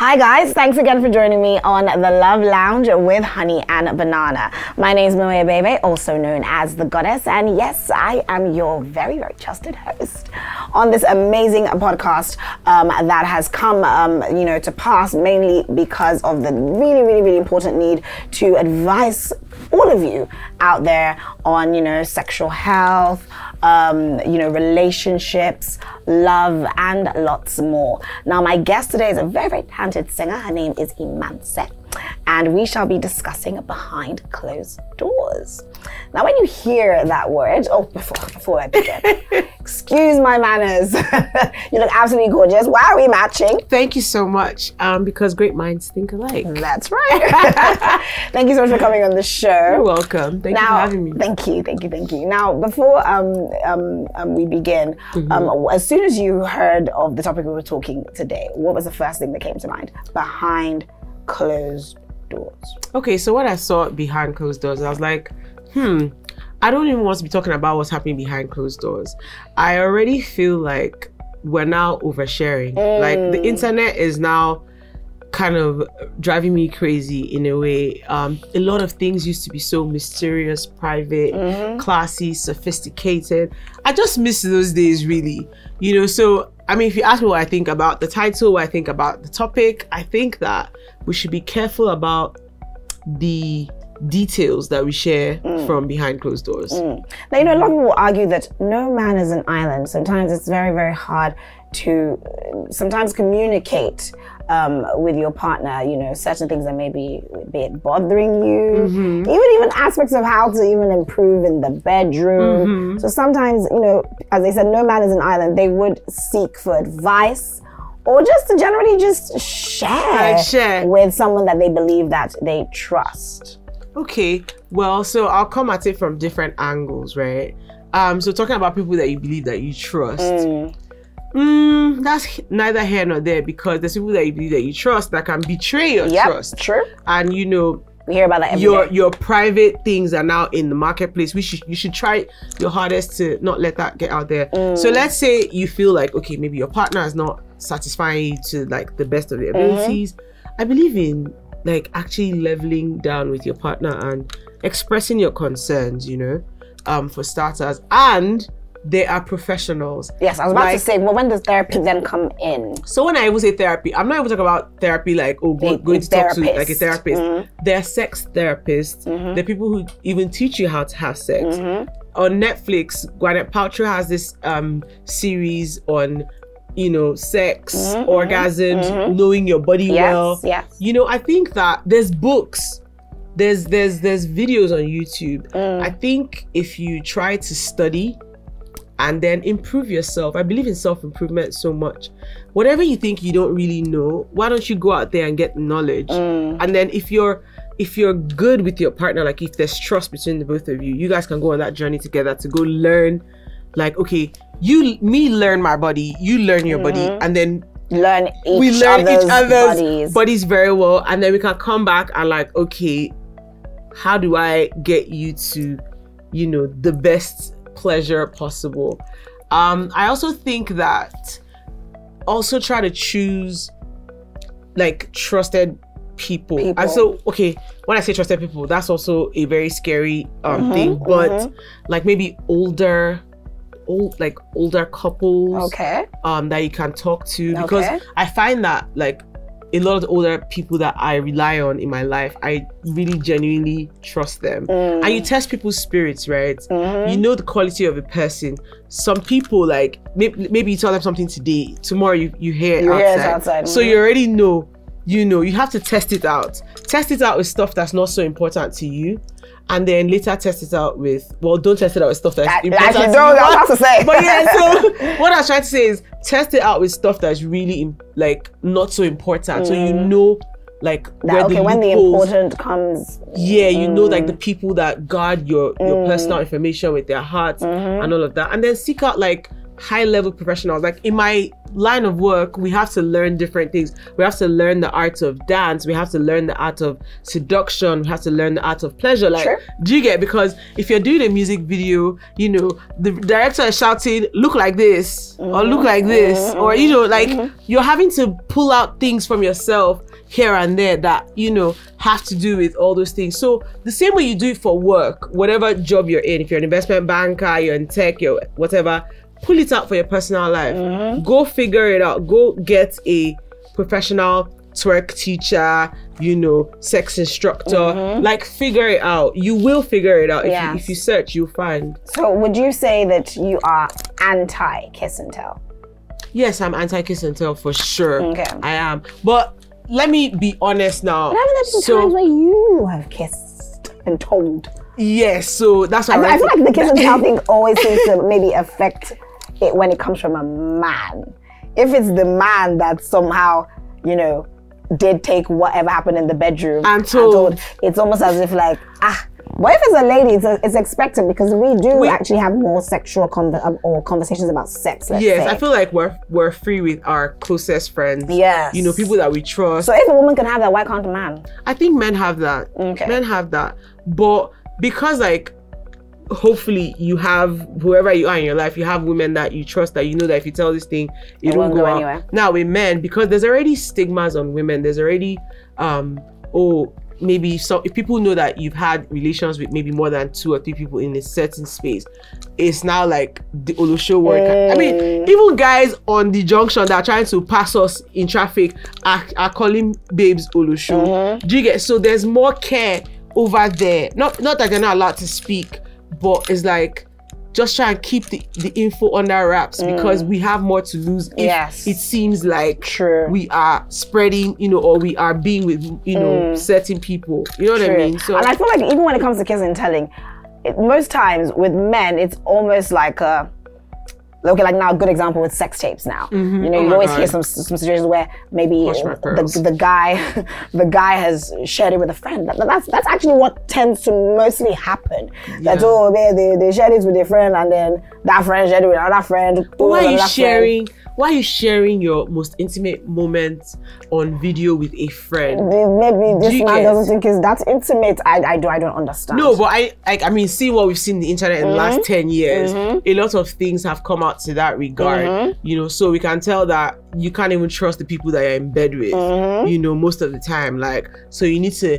Hi guys, thanks again for joining me on the Love Lounge with Honey and Banana. My name is Moya Bebe, also known as the Goddess, and yes, I am your very, very trusted host on this amazing podcast that has come, to pass mainly because of the really, really, really important need to advise all of you out there on, sexual health, relationships, love, and lots more. Now, my guest today is a very, very talented singer. Her name is Imanse, and we shall be discussing behind closed doors. Now, when you hear that word, before I begin, excuse my manners. You look absolutely gorgeous. Why are we matching? Thank you so much, because great minds think alike. That's right. Thank you so much for coming on the show. You're welcome. Thank you for having me. Thank you. Now, before we begin, as soon as you heard of the topic we were talking today, what was the first thing that came to mind? Behind closed doors. Okay, so when I saw behind closed doors, I was like, I don't even want to be talking about what's happening behind closed doors. I already feel like we're now oversharing. Like the internet is now kind of driving me crazy in a way. A lot of things used to be so mysterious, private, classy, sophisticated. I just miss those days, really. So I mean, if you ask me what I think about the title, what I think about the topic, I think that we should be careful about the details that we share from behind closed doors. Now, a lot of people will argue that no man is an island. Sometimes it's very, very hard to sometimes communicate with your partner, certain things that may be bothering you, even aspects of how to even improve in the bedroom. So sometimes, as they said, no man is an island. They would seek for advice or just to generally just share with someone that they believe that they trust. Okay, well, so I'll come at it from different angles, right? So talking about people that you believe that you trust, that's neither here nor there, because there's people that you believe that you trust that can betray your trust. True. And we hear about that every day. Your private things are now in the marketplace. You should try your hardest to not let that get out there. So let's say you feel like, okay, maybe your partner is not satisfying you to like the best of their abilities. I believe in like actually leveling down with your partner and expressing your concerns, for starters. And they are professionals. Yes, I was about to say, well, when does therapy then come in? So when I even say therapy, I'm not even talking about therapy like, going to talk to like a therapist. They're sex therapists. They're people who even teach you how to have sex. On Netflix, Gwyneth Paltrow has this series on sex, orgasms, knowing your body well. Yes. I think that there's books, there's videos on YouTube. I think if you try to study and then improve yourself, I believe in self-improvement so much. Whatever you think you don't really know, why don't you go out there and get knowledge? And then if you're good with your partner, like if there's trust between the both of you, you guys can go on that journey together to go learn. Like, okay, me learn my body, you learn your body, and then we learn each other's bodies very well, and then we can come back and like, okay, how do I get you to, the best pleasure possible? I also think that also try to choose like trusted people. And so, okay, when I say trusted people, that's also a very scary thing, but like maybe older couples that you can talk to, because I find that like a lot of the older people that I rely on in my life, I really genuinely trust them. And you test people's spirits, right? You know the quality of a person. Some people, like maybe you tell them something today, tomorrow you hear it outside. So you already know, you have to test it out. Test it out with stuff that's not so important to you. And then later test it out with, don't test it out with stuff that's important to you. I was about to say. But yeah, so what I was trying to say is test it out with stuff that's really like not so important. So like when the important comes. Yeah, like the people that guard your personal information with their hearts and all of that. And then seek out like high level professionals. Like in my line of work, we have to learn different things. We have to learn the art of dance. We have to learn the art of seduction. We have to learn the art of pleasure. Like, Sure. do you get? Because if you're doing a music video, you know, the director is shouting, look like this, or look like this, or, you know, like you're having to pull out things from yourself here and there that, you know, have to do with all those things. So the same way you do it for work, whatever job you're in, if you're an investment banker, you're in tech, you're whatever, pull it out for your personal life. Go figure it out. Go get a professional twerk teacher, you know, sex instructor. Like, figure it out. You will figure it out. If you search, you'll find. So would you say that you are anti-kiss and tell? Yes, I'm anti-kiss and tell for sure. Okay. I am. But let me be honest now. But haven't there been times where you have kissed and told? Yes, so that's what I feel like the kiss and tell thing always seems to maybe affect it when it comes from a man. If it's the man that somehow, you know, did take whatever happened in the bedroom and told, it's almost as if like, what if it's a lady? It's expected, because we do actually have more sexual or conversations about sex. Let's say. I feel like we're free with our closest friends. Yes, you know, people that we trust. So if a woman can have that, why can't a man? I think men have that. Okay. Men have that, but because like, hopefully you have whoever you are in your life, you have women that you trust, that you know that if you tell this thing, it won't go anywhere. Now with men, because there's already stigmas on women, there's already maybe if people know that you've had relations with maybe more than 2 or 3 people in a certain space, it's now like the Olusho work. I mean, even guys on the junction that are trying to pass us in traffic are calling babes Olusho. Do you get? So there's more care over there. Not that they're not allowed to speak, but it's like, just try and keep the info under wraps, because we have more to lose if it seems like we are spreading, you know, or we are being with, you know, certain people. You know what I mean? So, and I feel like even when it comes to kissing and telling, most times with men, it's almost like okay, like now a good example with sex tapes now. You know, you always hear some situations where maybe the guy has shared it with a friend. That's actually what tends to mostly happen. That's they shared it with their friend, and then that friend shared it with another friend. Why are you sharing your most intimate moments on video with a friend? Maybe this man doesn't think that's intimate. I don't understand. No, but I mean, see what we've seen on the internet in the last 10 years. A lot of things have come out to that regard. You know, so we can tell that you can't even trust the people that you're in bed with. You know, most of the time. Like, so you need to.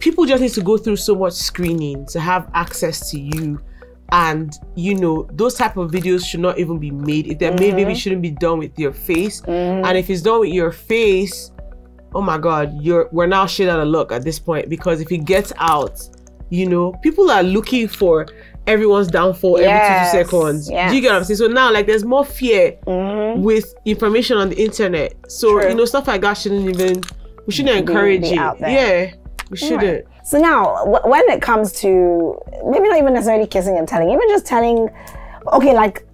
People just need to go through so much screening to have access to you. And, you know, those type of videos should not even be made. If they're made, maybe it shouldn't be done with your face. And if it's done with your face, oh my God, we're now shit out of luck at this point. Because if it gets out, you know, people are looking for everyone's downfall every 2 seconds. Do you get what I'm saying? So now, like, there's more fear with information on the internet. So, you know, stuff like that we shouldn't encourage it. Yeah, we shouldn't. So now, when it comes to maybe not even necessarily kissing and telling, even just telling, okay, like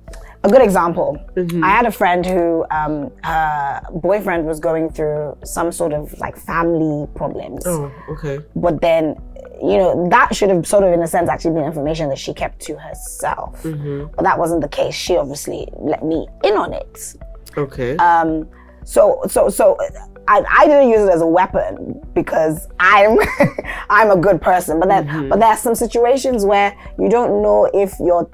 a good example. I had a friend who, her boyfriend was going through some sort of like family problems. Oh, okay. But then, you know, that should have sort of, in a sense, actually been information that she kept to herself. But that wasn't the case. She obviously let me in on it. Okay. So I didn't use it as a weapon because I'm I'm a good person. But then but there are some situations where you don't know if you're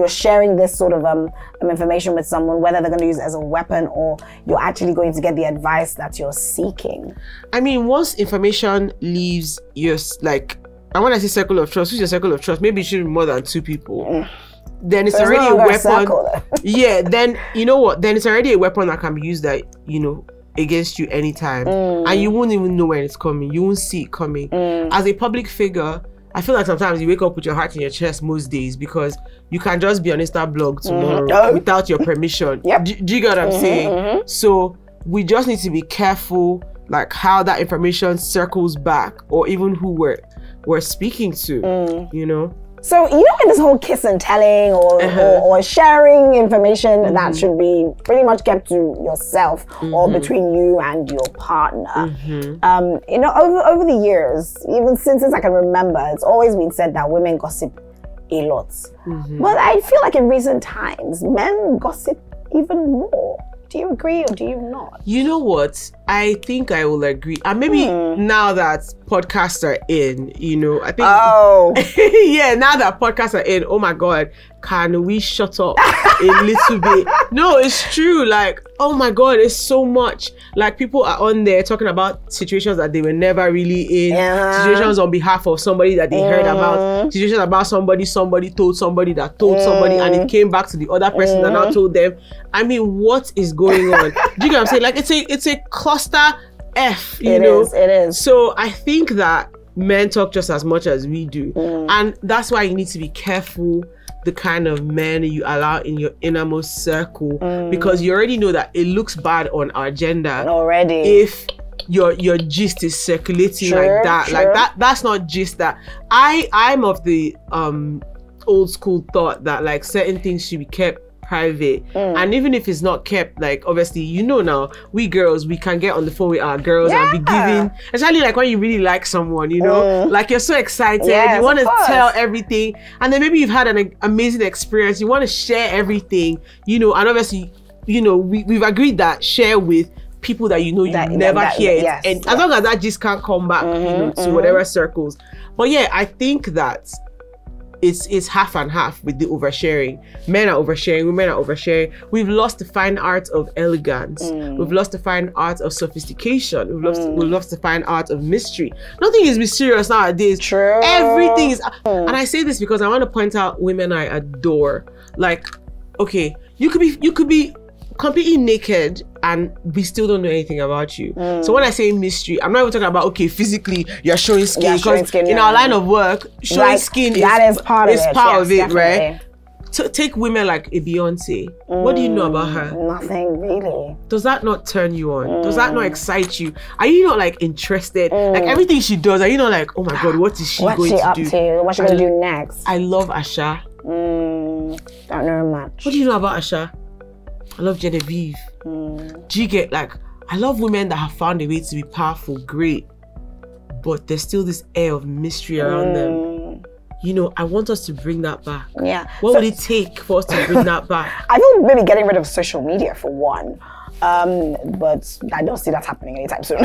sharing this sort of information with someone, whether they're going to use it as a weapon or you're actually going to get the advice that you're seeking. I mean, once information leaves your, like, and when I say circle of trust, who's your circle of trust? Maybe it should be more than 2 people. Then it's already a weapon. Yeah, then you know what? Then it's already a weapon that can be used, that, you know, against you anytime. And you won't even know when it's coming. You won't see it coming. As a public figure, I feel like sometimes you wake up with your heart in your chest most days, because you can just be on Insta blog tomorrow without your permission. Do you get what I'm saying? So we just need to be careful, like, how that information circles back, or even who we're speaking to, you know? So, you know, in this whole kiss and telling or sharing information that should be pretty much kept to yourself or between you and your partner. You know, over the years, even since I can remember, it's always been said that women gossip a lot. But I feel like in recent times, men gossip even more. Do Do you agree or do you not? You know what? I think I will agree. And maybe now that podcasts are in, you know, I think... Oh. Yeah, now that podcasts are in, oh my God, can we shut up a little bit? No, it's true. Like, oh my God, it's so much. Like, people are on there talking about situations that they were never really in. Situations on behalf of somebody that they heard about. Situations about somebody told somebody that told somebody, and it came back to the other person that now told them. I mean, what is going on? Do you get what I'm saying? Like, it's a cluster F, you know? It is. So I think that men talk just as much as we do. And that's why you need to be careful the kind of men you allow in your innermost circle, because you already know that it looks bad on our agenda already if your gist is circulating like that. Like that's not gist that I'm of the old school thought that like certain things should be kept private, and even if it's not kept, like obviously, you know, now we girls, we can get on the phone with our girls and be giving, especially like when you really like someone, you know, like you're so excited, you want to tell everything, and then maybe you've had an amazing experience, you want to share everything, you know, and obviously, you know, we've agreed that share with people that you know you never hear it, and as long as that just can't come back, you know, to whatever circles. But yeah, I think that it's half and half with the oversharing. Men are oversharing, women are oversharing. We've lost the fine art of elegance. We've lost the fine art of sophistication. We've lost the fine art of mystery. Nothing is mysterious nowadays. True. Everything is, and I say this because I want to point out women I adore. Like, okay, you could be completely naked and we still don't know anything about you. So when I say mystery, I'm not even talking about, okay, physically you're showing skin, because in our line of work, showing skin is part of it, right? Take women like a Beyonce. What do you know about her? Nothing really. Does that not turn you on? Does that not excite you? Are you not like interested? Like everything she does, are you not like, oh my God, what is she going to do? What's she up to? What's she going to do next? I love Asha. Don't know much. What do you know about Asha? I love Genevieve. Do you get, like, I love women that have found a way to be powerful, great, but there's still this air of mystery around them. You know, I want us to bring that back. Yeah. What would it take for us to bring that back? I feel maybe getting rid of social media for one. But I don't see that happening anytime soon.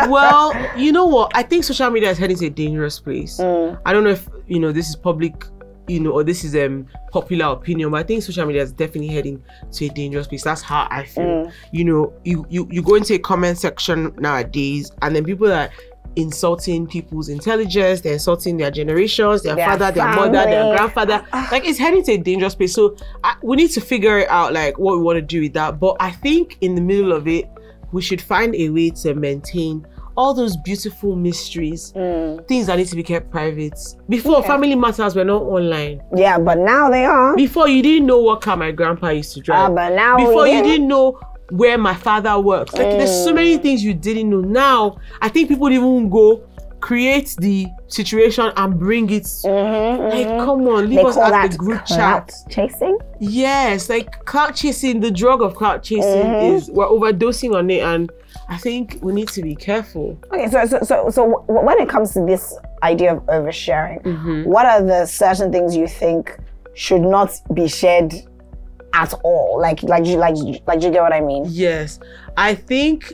Well, you know what? I think social media is heading to a dangerous place. I don't know if, you know, this is public, you know, or this is popular opinion, but I think social media is definitely heading to a dangerous place. That's how I feel. You know, you go into a comment section nowadays, and then people are insulting people's intelligence, they're insulting their generations, their father, their mother, their grandfather. Like, it's heading to a dangerous place. So we need to figure it out, like what we want to do with that. But I think in the middle of it, we should find a way to maintain all those beautiful mysteries, things that need to be kept private. Before, family matters were not online. Yeah, but now they are. Before, you didn't know what car my grandpa used to drive. But now before, you didn't know where my father works. Like, there's so many things you didn't know. Now, I think people even go create the situation and bring it. Like, come on, leave us at the group chat. Chasing? Yes, like clout chasing, the drug of clout chasing is, we're overdosing on it, and I think we need to be careful. Okay, so when it comes to this idea of oversharing, what are the certain things you think should not be shared at all? Like you get what I mean? Yes, I think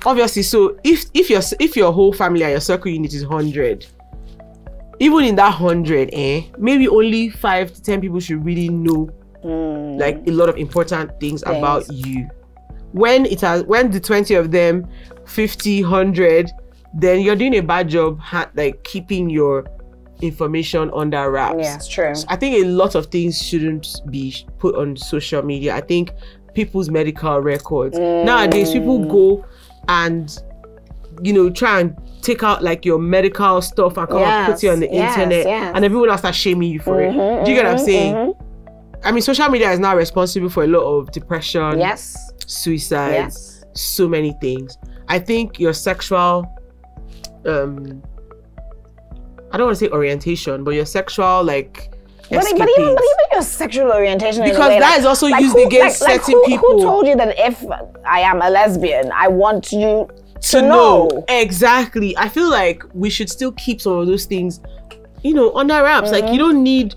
obviously. So if your whole family and your circle unit is 100, even in that 100, maybe only 5 to 10 people should really know like a lot of important things about you. When the 20 of them, 50, 100, then you're doing a bad job like keeping your information under wraps. Yeah, it's true. So I think a lot of things shouldn't be put on social media. I think people's medical records. Nowadays, people go and, you know, try and take out like your medical stuff and come and put it on the internet, and everyone else start shaming you for it. Do you get what I'm saying? I mean, social media is now responsible for a lot of depression, suicides, so many things. I think your sexual, I don't want to say orientation, but your sexual, like, but even your sexual orientation, because in a way, that is also used against certain people. Who told you that if I am a lesbian, I want you to know? Exactly. I feel like we should still keep some of those things, you know, under wraps. Like, you don't need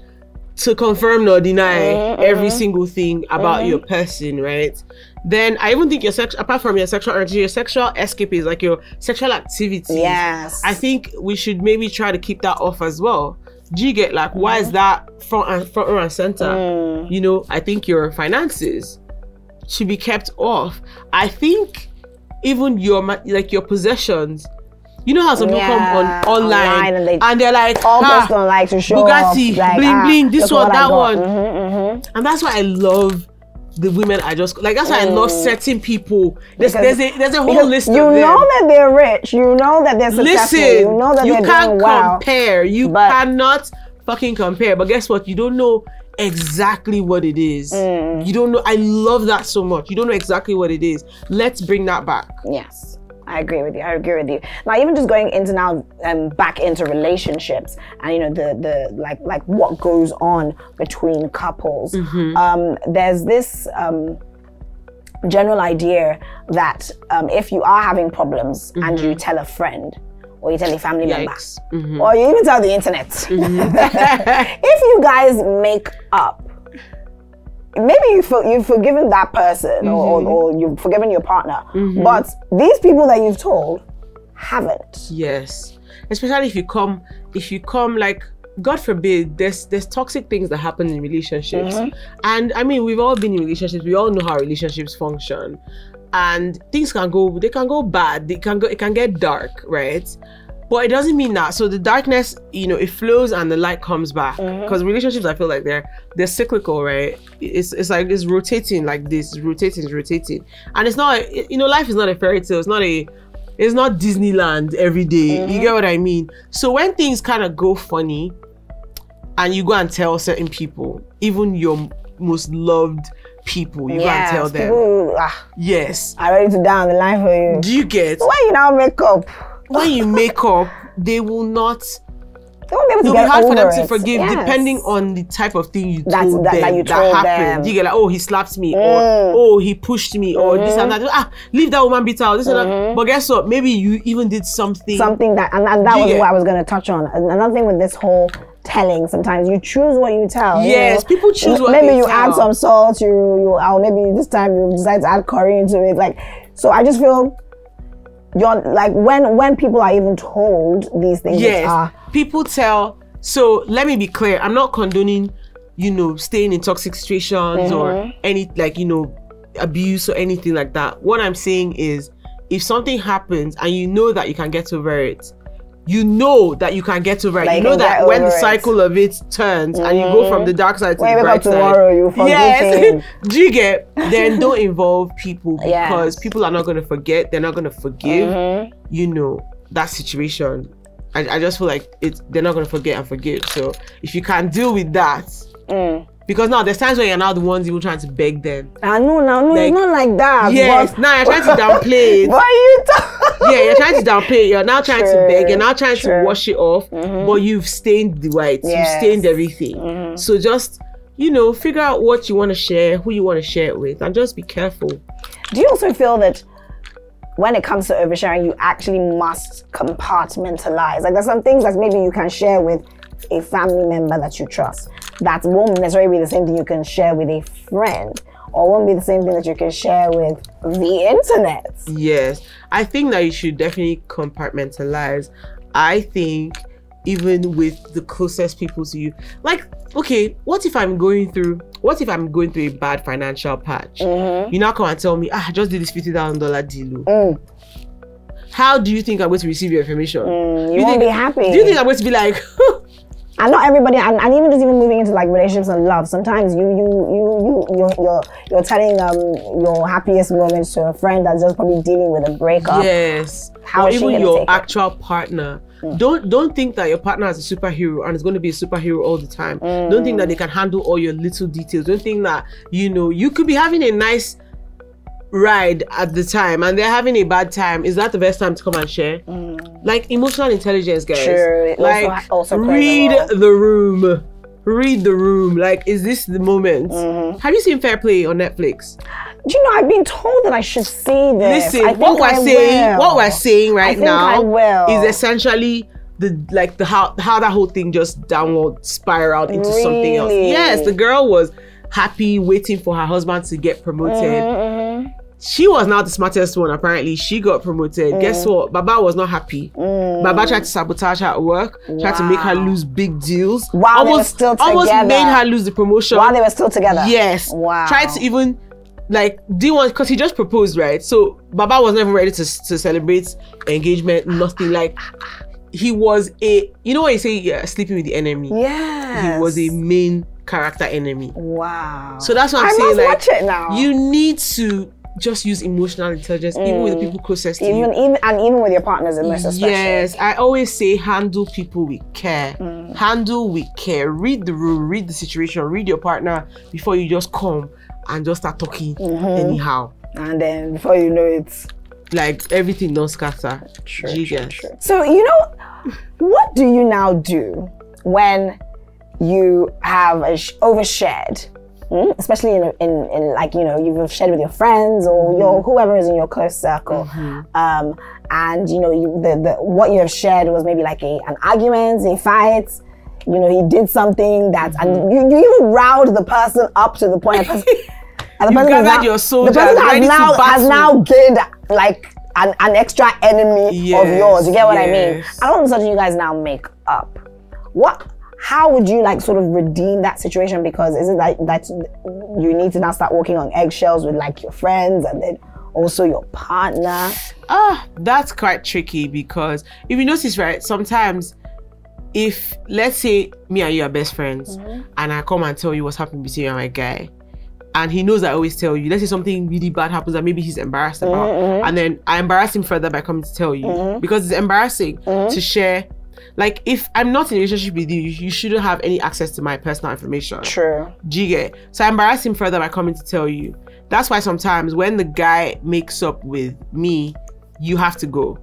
to confirm nor deny every single thing about your person, right? then I even think apart from your sexual urge, your sexual escape is like your sexual activity. Yes. I think we should maybe try to keep that off as well. Do you get, like, why is that front and center? You know, I think your finances should be kept off. I think even your possessions. You know how some people come online and they're like, almost don't like to show Bugatti, off, like, bling bling, this one, that one. Mm-hmm. And that's why I love the women I just like. That's why I love certain people. There's a whole list of them. You know that they're rich. You know that they're successful. Listen, you know that they're doing well. Compare. You cannot fucking compare. But guess what? You don't know exactly what it is. You don't know. I love that so much. You don't know exactly what it is. Let's bring that back. Yes. I agree with you. I agree with you. Now, even just going into back into relationships, and you know the like what goes on between couples. There's this general idea that if you are having problems and you tell a friend, or you tell a family member, or you even tell the internet, if you guys make up, maybe you've forgiven that person or you've forgiven your partner, but these people that you've told haven't. Yes, especially if you come like, God forbid, there's toxic things that happen in relationships, and I mean, we've all been in relationships. We all know how relationships function, and things can go bad. It can get dark, right? But it doesn't mean that. So the darkness, you know, it flows and the light comes back. Because relationships, I feel like they're cyclical, right? It's like it's rotating like this, rotating. And it's not, you know, life is not a fairy tale. It's not Disneyland every day. You get what I mean? So when things kind of go funny and you go and tell certain people, even your most loved people, you go and tell them. People, yes. I'm ready to die on the line for you. Do you get? So why you now make up? When you make up, they won't be able to get hard over for them it. to forgive, depending on the type of thing you told them that happened. You get like, oh, he slapped me, or oh, he pushed me, or this and that. Leave that woman beat out. This and that. But guess what? Maybe you even did something that, and that was what I was going to touch on. Another thing with this whole telling, sometimes you choose what you tell. Yes, you know? People choose what maybe they you tell. add some salt. Or maybe this time you decide to add curry into it. Like, so I just feel. You're like when people are even told these things. Yes, people tell. So let me be clear. I'm not condoning, you know, staying in toxic situations or any, like, you know, abuse or anything like that. What I'm saying is, if something happens and you know that you can get over it, you know that you can get over it. Like, you know that when the cycle of it turns and you go from the dark side to the bright side. Tomorrow, you forget. Yes. Do you get? Then don't involve people, because people are not going to forget. They're not going to forgive. You know, that situation. I just feel like they're not going to forget and forgive. So if you can deal with that, because now there's times when you're now the ones even trying to beg them. No, like, it's not like that. Yes, now you're trying to downplay it. What are you yeah, you're trying to downplay it. You're now trying to beg. You're now trying to wash it off. But you've stained the whites. You've stained everything. So just, you know, figure out what you want to share, who you want to share it with, and just be careful. Do you also feel that when it comes to oversharing, you actually must compartmentalize? Like, there's some things that maybe you can share with a family member that you trust. That won't necessarily be the same thing you can share with a friend, or won't be the same thing that you can share with the internet. Yes, I think that you should definitely compartmentalize. I think even with the closest people to you, like, okay, what if I'm going through a bad financial patch? You now come and tell me, I just did this $50,000 deal. How do you think I'm going to receive your information? You won't be happy. Do you think I'm going to be like, and not everybody, and even just even moving into like relationships and love, sometimes you're telling your happiest moments to a friend that's just probably dealing with a breakup. Yes. How is she even gonna your take actual partner. Don't think that your partner is a superhero and is going to be a superhero all the time. Don't think that they can handle all your little details. Don't think that, you know, you could be having a nice ride at the time and they're having a bad time. Is that the best time to come and share? Like, emotional intelligence, guys. Sure. Like, also read the room. Read the room. Like, is this the moment? Have you seen Fair Play on Netflix? Do you know, I've been told that I should see this. Listen, what we're saying right now is essentially how that whole thing just downward spiraled into something else. Yes, the girl was happy, waiting for her husband to get promoted. she was now the smartest one. Apparently, she got promoted. Guess what? Baba was not happy. Baba tried to sabotage her at work, tried to make her lose big deals. While they were still together. Almost made her lose the promotion. While they were still together. Yes. Wow. Tried to even because he just proposed, right? So Baba was never ready to celebrate engagement. Nothing. Like, he was you know what you say, sleeping with the enemy. Yeah. He was a main character enemy. Wow. So that's what I'm saying. I must like, watch it now. You need to just use emotional intelligence, even with the people closest to you. Even with your partners in this especially. Yes, I always say handle people with care. Handle with care. Read the room, read the situation, read your partner before you just come and just start talking anyhow. And then before you know it, like, everything don't scatter. True. So, you know, what do you now do when you have overshared? Especially in like, you know, you've shared with your friends or your whoever is in your close circle, and you know, what you have shared was maybe like an argument, a fight. You know, he did something that, and you even riled the person up to the point. And the person gathered your soldiers. The person has now gained like an extra enemy of yours. You get what I mean? And all of a sudden, you guys now make up. How would you like sort of redeem that situation? Because is it that you need to now start walking on eggshells with like your friends and then also your partner? That's quite tricky, because if you notice, right, sometimes if, let's say, me and you are best friends and I come and tell you what's happening between you and my guy, and he knows I always tell you, let's say something really bad happens that maybe he's embarrassed about, and then I embarrass him further by coming to tell you, because it's embarrassing to share. Like, if I'm not in a relationship with you, you shouldn't have any access to my personal information. True. Do you get? So I embarrass him further by coming to tell you. That's why sometimes when the guy makes up with me, you have to go.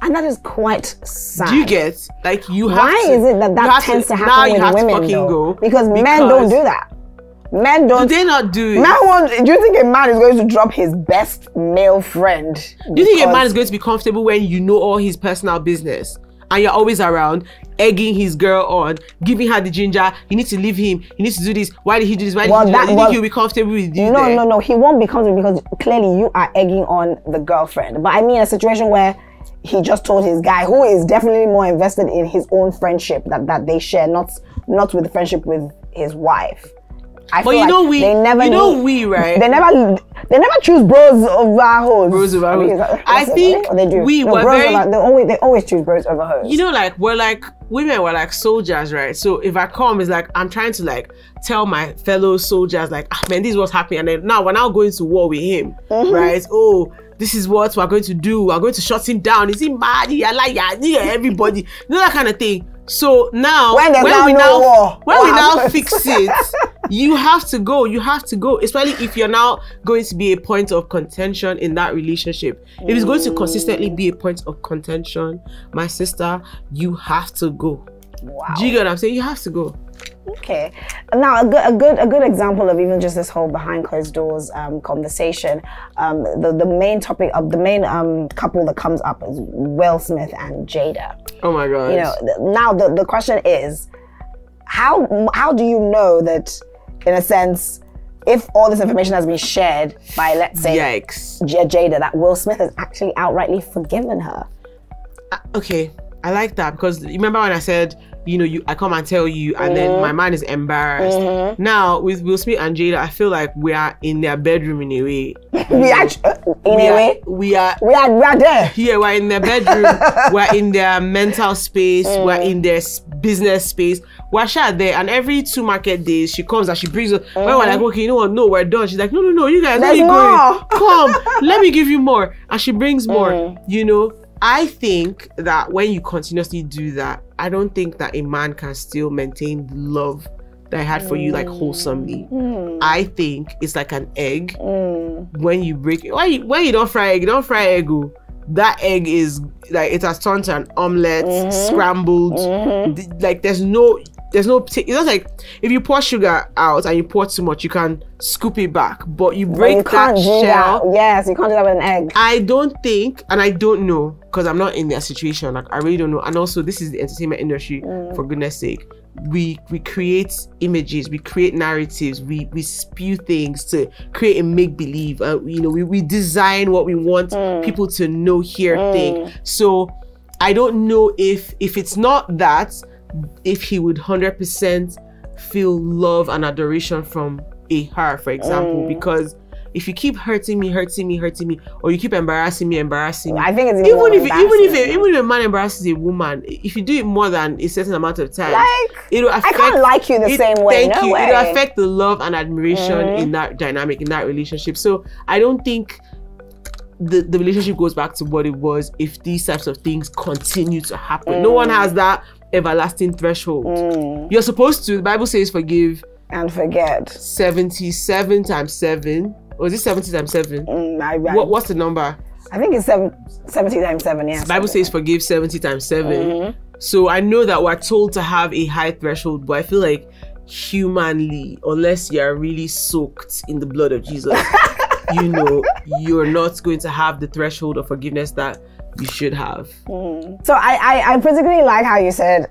And that is quite sad. Do you get? Like, you have Why is it that tends to happen with women, though? Because men don't do that. Men don't. Do they not do Do it? you think a man is going to drop his best male friend? Do you think a man is going to be comfortable when you know all his personal business? And you're always around, egging his girl on, giving her the ginger. You need to leave him. You need to do this. Why did he do this? Why did he do that? Do you think he'll be comfortable with you? No. He won't be comfortable because clearly you are egging on the girlfriend. But I mean a situation where he just told his guy, who is definitely more invested in his own friendship that they share, not with the friendship with his wife. But you know, right? They never choose bros over hoes. I think they do. They always choose bros over hoes. You know, like, women were like soldiers, right? So if I come, it's like I'm trying to like tell my fellow soldiers, like, man, this is what's happening, and then now we're now going to war with him, right? Oh, this is what we're going to do. We're going to shut him down. Is he mad? Everybody, you know, that kind of thing. So now, when we now fix it, you have to go. You have to go, especially if you're now going to be a point of contention in that relationship. If it's going to consistently be a point of contention, my sister, you have to go. Wow. Do you get what I'm saying? You have to go. Okay. Now, a good example of even just this whole behind closed doors conversation. The main topic of the main couple that comes up is Will Smith and Jada. Oh my God. You know, now the question is, how do you know that, in a sense, if all this information has been shared by, let's say, Jada, that Will Smith has actually outrightly forgiven her? Okay, I like that, because remember when I said, you know, I come and tell you, and then my man is embarrassed. Now with Will Smith and Jada, I feel like we are in their bedroom in a way. We are there. Yeah, we're in their bedroom. We're in their mental space. We're in their business space. We're shut there, and every 2 market days she comes and she brings us. When we're like, okay, you know what? No, we're done. She's like, no, you guys, where are you going? Come, let me give you more, and she brings more. You know. I think that when you continuously do that, I don't think that a man can still maintain the love that I had for you, like, wholesomely. I think it's like an egg. When you break it, when you don't fry egg, that egg is like, it has turned to an omelette, scrambled. Like, there's no, There's no, it's not like if you pour sugar out and you pour too much, you can scoop it back, but you break that shell. Yes, you can't do that with an egg. I don't think, and I don't know, because I'm not in that situation. Like, I really don't know. And also, this is the entertainment industry, for goodness sake. We create images, we create narratives, we spew things to create a make-believe. You know, we design what we want people to know, hear, think. So I don't know if it's not that, if he would 100% feel love and adoration from her, for example, because if you keep hurting me, or you keep embarrassing me, I think it's even if a man embarrasses a woman, if you do it more than a certain amount of time, like, it'll affect, I can't like you the same way. Thank you. Way. It'll affect the love and admiration in that dynamic, in that relationship. So I don't think the relationship goes back to what it was if these types of things continue to happen. No one has that everlasting threshold. You're supposed to, the Bible says, forgive and forget 77 times 7. Or is it 70 times 7? What's the number? I think it's 70 times 7, yes. The Bible says forgive 70 times 7. So I know that we're told to have a high threshold, but I feel like humanly, unless you're really soaked in the blood of Jesus, you know, you're not going to have the threshold of forgiveness that you should have. So I particularly like how you said,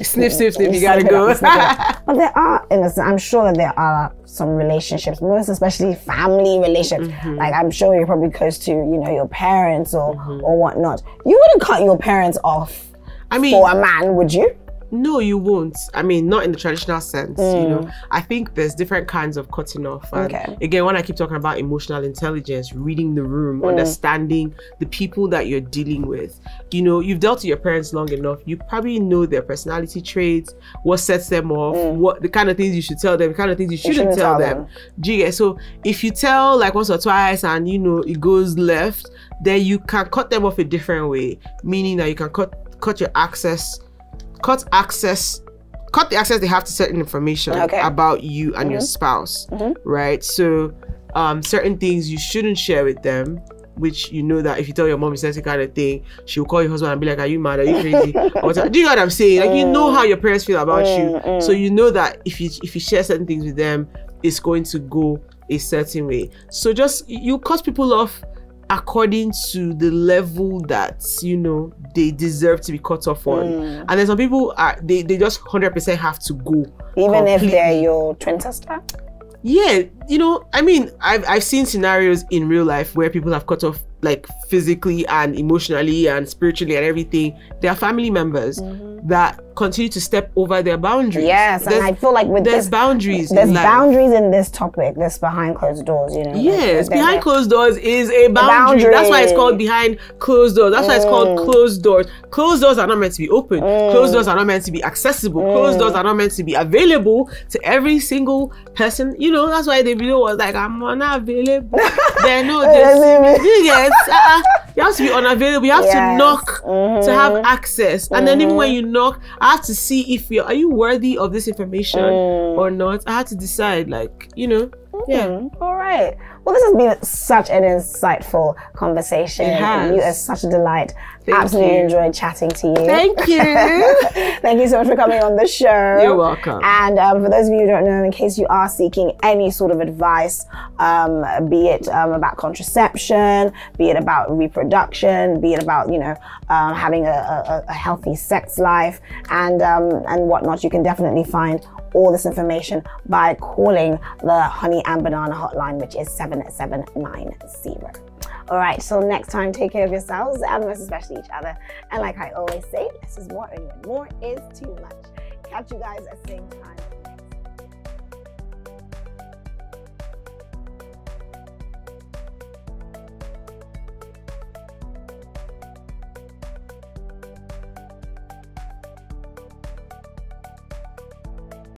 sniff, you gotta go. But there are, I'm sure that there are some relationships, most especially family relationships. Like, I'm sure you're probably close to, you know, your parents or whatnot. You wouldn't cut your parents off for a man, would you? No, you won't. I mean, not in the traditional sense, you know. I think there's different kinds of cutting off. And again, when I keep talking about emotional intelligence, reading the room, understanding the people that you're dealing with, you know, you've dealt with your parents long enough. You probably know their personality traits, what sets them off, what the kind of things you should tell them, the kind of things you shouldn't tell them. Do you get? So if you tell like once or twice and, you know, it goes left, then you can cut them off a different way, meaning that you can cut the access they have to certain information about you and your spouse, right? So certain things you shouldn't share with them, which you know that if you tell your mom a certain kind of thing, she'll call your husband and be like, are you mad? Are you crazy? Do you know what I'm saying? Like, you know how your parents feel about you. So you know that if you share certain things with them, it's going to go a certain way. So just, you cut people off according to the level that, you know, they deserve to be cut off on. And then some people they just 100% have to go, even completely. If they're your twin sister. Yeah, you know, I mean, I've seen scenarios in real life where people have cut off, like, physically and emotionally and spiritually and everything. They are family members that continue to step over their boundaries. Yes, and I feel like there's boundaries. There's boundaries in this topic. This behind closed doors, you know. Yes, behind closed doors is a boundary. That's why it's called behind closed doors. That's why it's called closed doors. Closed doors are not meant to be open. Closed doors are not meant to be accessible. Closed doors are not meant to be available to every single person. You know, that's why the video was like, I'm not available. They're not you have to be unavailable. You have to knock to have access. And then even when you knock, I have to see if are you worthy of this information or not. I have to decide, like, you know. All right. Well, this has been such an insightful conversation. It has. You are such a delight. Thank Absolutely you. Enjoyed chatting to you. Thank you. Thank you so much for coming on the show. You're welcome. And for those of you who don't know, in case you are seeking any sort of advice, be it about contraception, be it about reproduction, be it about, you know, having a healthy sex life and whatnot, you can definitely find all this information by calling the Honey and Banana hotline, which is 7790. All right, till next time, take care of yourselves and most especially each other. And like I always say, less is more, and more is too much. Catch you guys at the same time.